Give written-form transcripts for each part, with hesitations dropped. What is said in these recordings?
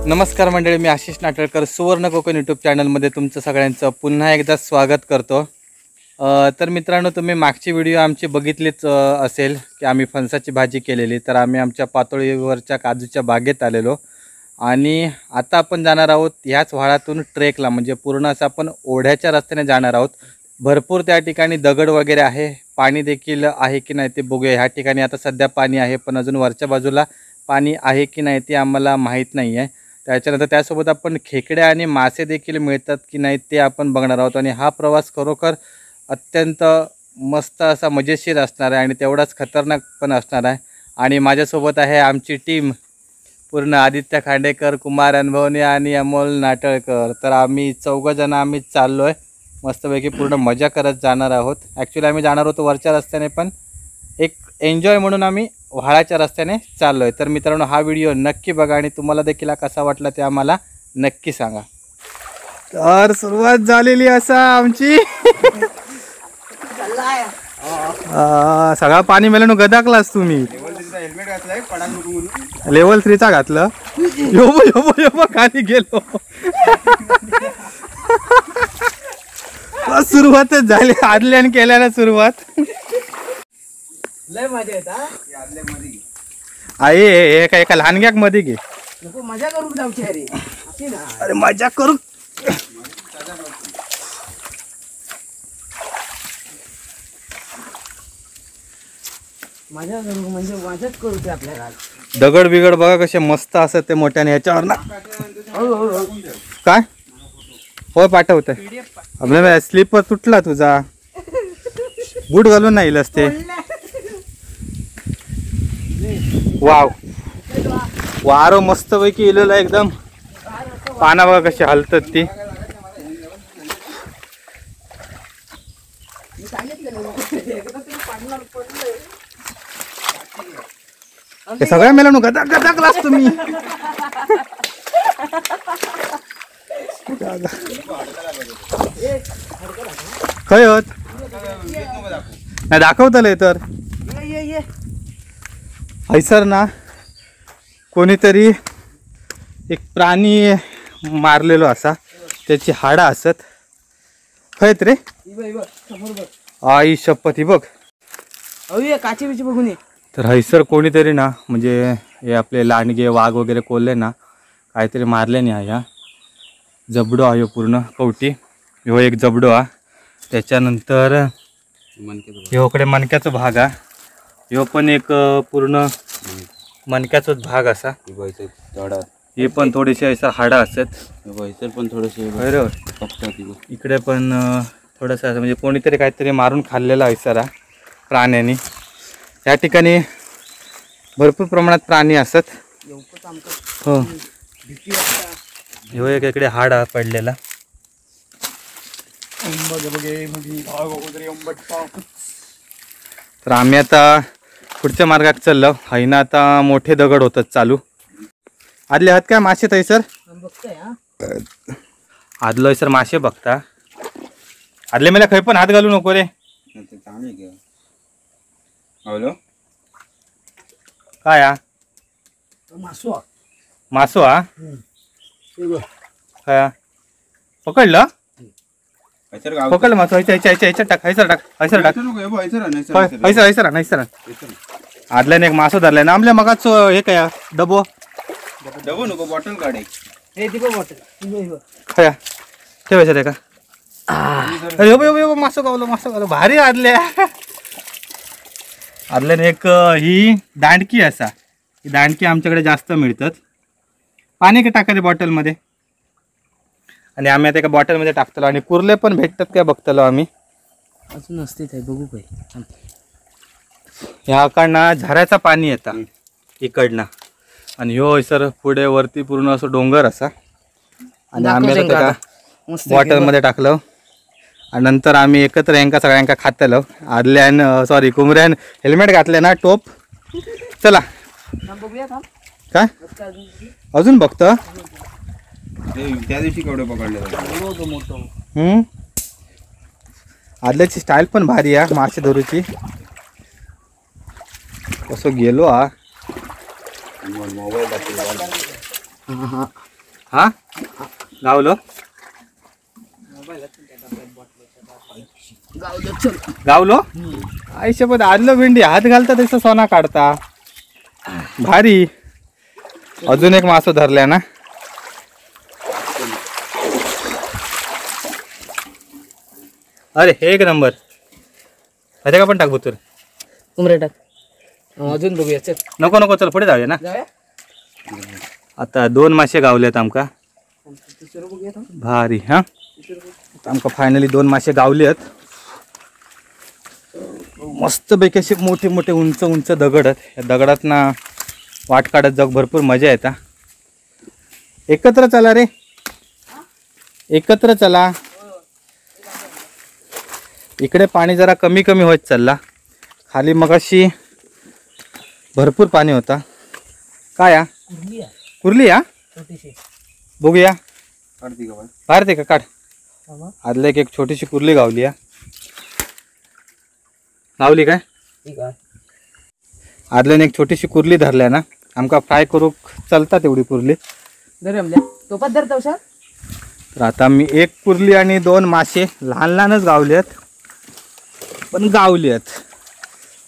नमस्कार मंडळी, मी आशिष नाटळकर सुवर्ण कोकण यूट्यूब चॅनलमध्ये तुमचं सगळ्यांचं पुन्हा एकदा स्वागत करतो। तर मित्रांनो, तुम्ही मागची व्हिडिओ आमची बघितलीच असेल की आम्ही फणसाची भाजी केलेली। तर आम्ही आमच्या पातोळीवरच्या काजूच्या बागेत आलेलो आणि आता आपण जाणार आहोत ह्याच व्हाळातून ट्रेकला, म्हणजे पूर्ण असं आपण ओढ्याच्या रस्त्याने जाणार आहोत। भरपूर त्या ठिकाणी दगड वगैरे आहे, पाणी देखील आहे की नाही ते बघूया। ह्या ठिकाणी आता सध्या पाणी आहे, पण अजून वरच्या बाजूला पाणी आहे की नाही ते आम्हाला माहीत नाही आहे। त्याच्यानंतर त्यासोबत आपण खेकड्या आणि मासे देखील मिळतात की नाही ते आपण बघणार आहोत। आणि हा प्रवास खरोखर अत्यंत मस्त असा मजेशीर असणार आहे आणि तेवढाच खतरनाक पण असणार आहे। आणि माझ्यासोबत आहे आमची टीम पूर्ण, आदित्य खांडेकर, कुमार अनभवने आणि अमोल नाटळकर। तर आम्ही चौघजण आम्ही चाललो आहे, मस्तपैकी पूर्ण मजा करत जाणार आहोत। ॲक्च्युली आम्ही जाणार होतो वरच्या रस्त्याने, पण एक एन्जॉय म्हणून आम्ही व्हाळाच्या रस्त्याने चाललो आहे। तर मित्रांनो, हा व्हिडिओ नक्की बघा आणि तुम्हाला देखील कसा वाटला ते आम्हाला नक्की सांगा। तर सुरुवात झालेली असा आमची सगळा पाणी मेल्यानं गदाकलास तुम्ही। लेवल 3चा घातलं, योबो योबो योबो खाली गेलो। सुरुवातच झाली, आदल्याने केल्याला सुरुवात लय मजा येत आहे। एका एका लहानग्याक मध्ये घे, नको मजा करू जाऊची अरे अशी ना। अरे मजा करू, मजा करू म्हणजे मजाच करू ते आपल्याला। दगड बिगड बघा कसे मस्त असत ते मोठ्याने ह्याच्यावर ना। काय होय पाठवत आहे आपल्याला, स्लीपर तुटला तुझा, बूट घालून नाही इलस ते। वाव, वारो मस्त पैकी इलेला एकदम, पाना बघा कशी हलतात ती। हे सगळ्या मेला गदाक गदाकलास तुम्ही। खय होत नाही दाखवतलंय तर हैसर ना कोणीतरी एक प्राणी मारलेलो असा, त्याची हाडा असत खयत रे। आई शपथ, ही बघ काची बिची बघून ये। तर हैसर कोणीतरी ना, म्हणजे हे आपले लांडगे वाघ वगैरे कोल्हे ना, काहीतरी मारले नाही। ह्या जबडो आहे पूर्ण कवटी, ह्यो एक जबडो हा। त्याच्यानंतर ह्योकडे मणक्याचा भाग हा, ह्यो पण एक पूर्ण मणक्याचाच भाग असा। हे पण थोडेसे ऐसा हाडा असत, पण थोडेसे इकडे पण थोडंसं असं, म्हणजे कोणीतरी काहीतरी मारून खाल्लेला हैसरा प्राण्यांनी। या ठिकाणी भरपूर प्रमाणात प्राणी असत। हो, ह्यो एक इकडे हाड हा पडलेला। तर आम्ही आता पुढच्या मार्गात चाललो आहे ना। आता मोठे दगड होतात चालू। आदले आहात काय मासे तैसर? आदलो सर मासे बघता, आदले मला खै पण हात घालू नको रे। काय हा मासो हा, काय पकडलं? पकडलं मासो, ह्याच्या टाक, हैसर टाक, हैसर टाक, हैसर हैसर हैसर। आदल्याने एक मासो धरलाय ना आमल्या मगाच। हे काय डबो डबो नको, बॉटल काढे खया ठेवायचं रे का। मासो गावलो, मासो गावलो, भारी आदल्या। आदल्याने एक ही दांडकी असा, ही दांडकी आमच्याकडे जास्त मिळतात। पाणी का टाका रे बॉटलमध्ये, आणि आम्ही आता एका बॉटलमध्ये टाकतलो। आणि कुर्ले पण भेटतात काय बघतलो आम्ही, अजून असते काय बघू काय। ह्याकडनं झऱ्याचा पाणी येतं इकडनं, आणि ह्यो सर पुढे वरती पूर्ण असं डोंगर असा। आणि आम्ही आता त्याला बॉटलमध्ये टाकलं आणि नंतर आम्ही एकत्र यांका सगळ्यांका खातलो। आदल्यान सॉरी कुमऱ्यान हेल्मेट घातले ना, टोप। चला काय अजून बघतं, त्या दिवशी केवढे पकडले आदल्याची स्टाईल पण भारी आहे मासे धरूची। कसं गेलो हा मोबाईल दाखवला हा गावलो गावलो आयुष्यपद आदलो भेंडी हात घालता तसं सोना काढता भारी. अजून एक मासो धरल्या ना. अरे एक नंबर. का पण टाक बुतूर. उमरे टाक. अजून बघूया चल. नको नको चल पुढे जाऊया ना. आता 2 मासे गावलेत आमका. भारी हा. आमका फायनली 2 मासे गावले आहेत. मस्त पैकी असे मोठे मोठे उंच उंच दगड आहेत. या दगडात ना वाट काढत जाऊ भरपूर मजा येता. एकत्र चला रे एकत्र चला. इकडे पाणी जरा कमी कमी होत चालला. खाली मगाशी भरपूर पाणी होता. काय या कुर्ली या बघूया बाहेर ते का काढ. आदल्या एक छोटीशी कुर्ली गावली या. लावली काय आदल्याने एक छोटीशी कुर्ली धरल्या ना. आमका फ्राय करू चालतात एवढी कुर्ली. टोपात धरता हुशार. तर आता मी 1 कुर्ली आणि 2 मासे लहान लहानच गावले आहेत पण गावले आहेत.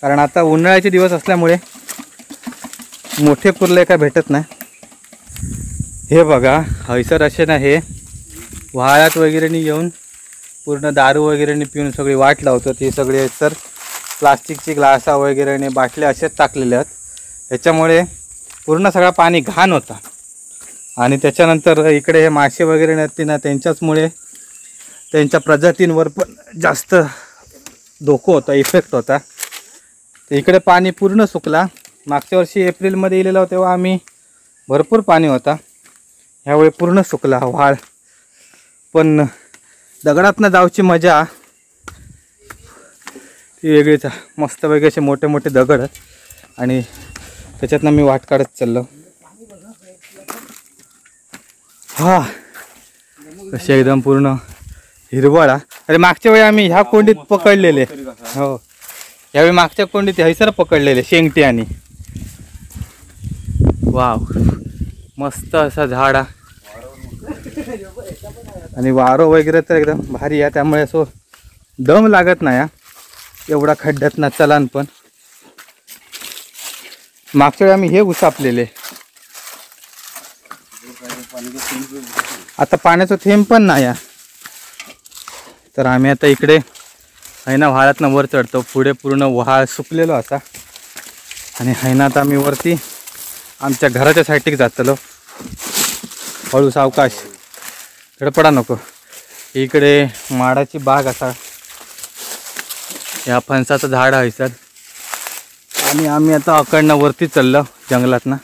कारण आता उन्हाळ्याचे दिवस असल्यामुळे मोठे कुर्ले काय भेटत नाही. हे बघा हैसर असे ना हे वाळ्यात वगैरेनी येऊन पूर्ण दारू वगैरेनी पिऊन सगळी वाट लावतात. हे सगळे तर प्लास्टिकची ग्लासा वगैरेने बाटल्या असेच टाकलेले आहेत. ह्याच्यामुळे पूर्ण सगळा पाणी घाण होता. आणि त्याच्यानंतर इकडे हे मासे वगैरे नसते ना त्यांच्याचमुळे त्यांच्या प्रजातींवर पण जास्त धोका होता इफेक्ट होता. तर इकडे पाणी पूर्ण सुकला. मागच्या वर्षी एप्रिलमध्ये येलेला होता तेव्हा आम्ही भरपूर पाणी होता. ह्यावेळी पूर्ण सुकला व्हाळ. पण दगडातनं जाऊची मजा ती वेगळीच. मस्तपैकी असे मोठे मोठे दगड आणि त्याच्यातनं मी वाट काढत चाललो. हा कसे एकदम पूर्ण हिरवळा. अरे मागच्या वेळी आम्ही ह्या कोंडीत पकडलेले. हो यावेळी मागच्या कोंडीत हैसर पकडलेले शेंगटी आणि वाव मस्त असा झाड आणि वारो वगैरे तर एकदम भारी आहे. त्यामुळे असं दम लागत नाही एवढा खड्ड्यात ना चलान. पण मागच्या वेळी आम्ही हे उसापलेले. आता पाण्याचं थेंब पण नाही आहे. तर आम्ही आता इकडे हैना व्हाळातनं वर चढतो. पुढे पूर्ण व्हाळ सुकलेलो असा. आणि हैना आता आम्ही वरती आमच्या घराच्या साईडीक जातलो. हळू सावकाश धडपडा नको. इकडे माडाची बाग असा. या फणसाचं झाड आहे सर. आणि आम्ही आता अकडनं वरती चाललो जंगलातनं.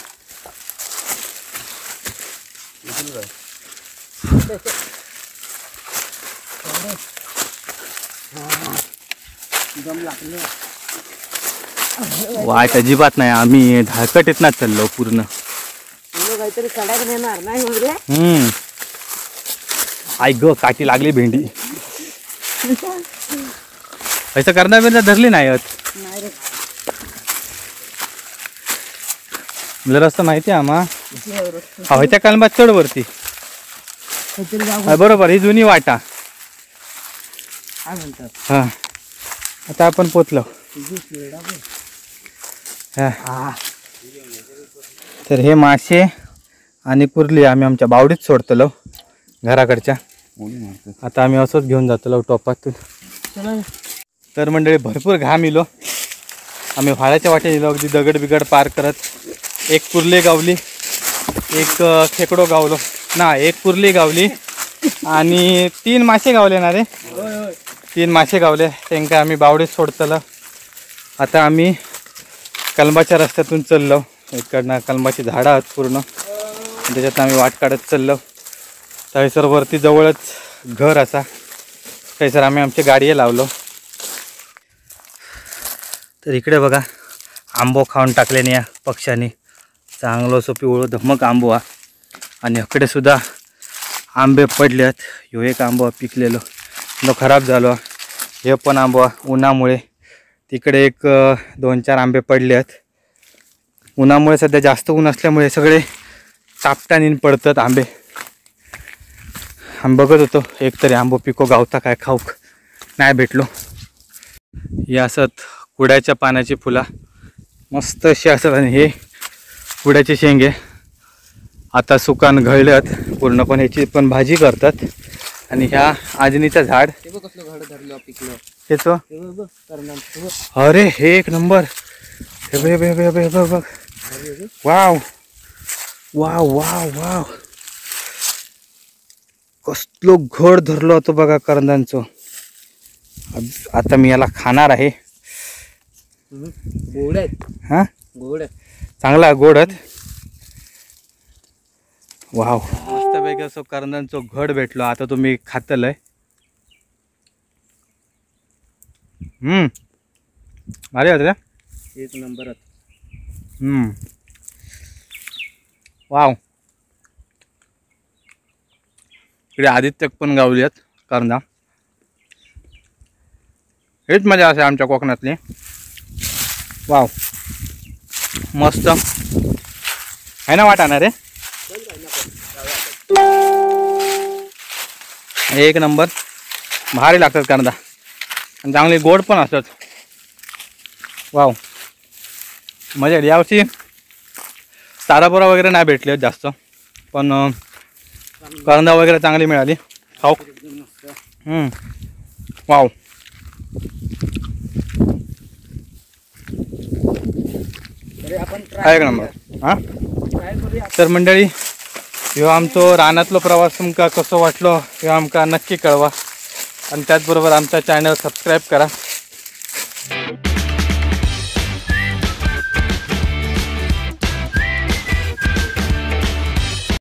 वाट अजिबात नाही. आम्ही धाकटीतनं चाललो पूर्ण. काहीतरी कडाक नेणार नाही उमरे. आई ग काठी लागली भेंडी. असं करणार बिरणार धरली नाही जरा असं माहिती आहे आम्हा. हवाच्या कलमात चढ वरती. बरोबर ही जुनी वाटा. हा आता आपण पोचलो. हा तर हे मासे आणि कुर्ली आम्ही आमच्या बावडीत सोडतलो घराकडच्या. आता आम्ही असंच घेऊन जातलो टोपातून. तर मंडळी भरपूर घाम इलो. आम्ही व्हाळाच्या वाटेत गेलो अगदी दगड बिगड पार करत. 1 कुर्ली गावली 1 खेकडो गावलो ना. 1 कुर्ली गावली आणि 3 मासे गावले ना रे. 3 मासे गावले. त्यांना आम्ही बावडीत सोडतलं. आता आम्ही कलमाच्या रस्त्यातून चाललो. इकडनं कलमाची झाडं आहेत पूर्ण. त्याच्यात आम्ही वाट काढत चाललो. थंयसर वरती जवळच घर असा. थंयसर आम्ही आमची गाडी लावलो. तर इकडे बघा आंबो खाऊन टाकल्याने या पक्ष्यांनी. चांगलं असं पिवळं धमक आंबो हा. आणि इकडे सुद्धा आंबे पडले आहेत. ह्यो एक आंबो पिकलेलो तो खराब झालो. हे पण आंबो उन्हामुळे. तिकडे एक 2-4 आंबे पडले आहेत. उन्हामुळे सध्या जास्त ऊन असल्यामुळे सगळे टापटानीन पडतात आंबे. आम्ही बघत होतो एकतरी आंबो पिको गावता काय खाऊक, नाही भेटलो. हे असत कुड्याच्या पानाची फुला, मस्त अशी असतात. आणि हे कुड्याचे शेंगे आता सुकान घळल्यात पूर्णपणे, याची पण भाजी करतात. आणि ह्या आजनीचं झाड ते बघ कसलं घड धरलं पिकलं. हेच, ते बघ बघ करणार ते बघ. अरे हे एक नंबर. हे बघ बघ बघ बघ बघ बघ. वाव वाव वाव वाव, कसलो घड धरलो होतो बघा करंदांचं. आता मी याला खाणार आहे. गोड आहेत, हा गोड आहेत. चांगला गोड आहेत. वाव, मस्तपैकी असं करंदांचं घड भेटलो. आता तुम्ही खातलंय. भारी होत रे. एक नंबर. वाव, इकडे आदित्य पण गावली आहेत करंदा. हेच मजा असे आमच्या कोकणातली. वाव, मस्त आहे ना वाटाणा रे. एक नंबर, भारी लागतात करंदा आणि चांगले गोड पण असतात. वाव, मजा आली. यावर्षी तारापोरा वगैरे नाही भेटले जास्त, पण करंदा वगैरे चांगली मिळाली खाऊ. वाव, एक नंबर. हां, तर मंडळी, ह्यो आमचो रानातलो प्रवास तुमका कसो वाटलो ह्यो आमका नक्की कळवा. आणि त्याचबरोबर आमचा चॅनल सबस्क्राईब करा.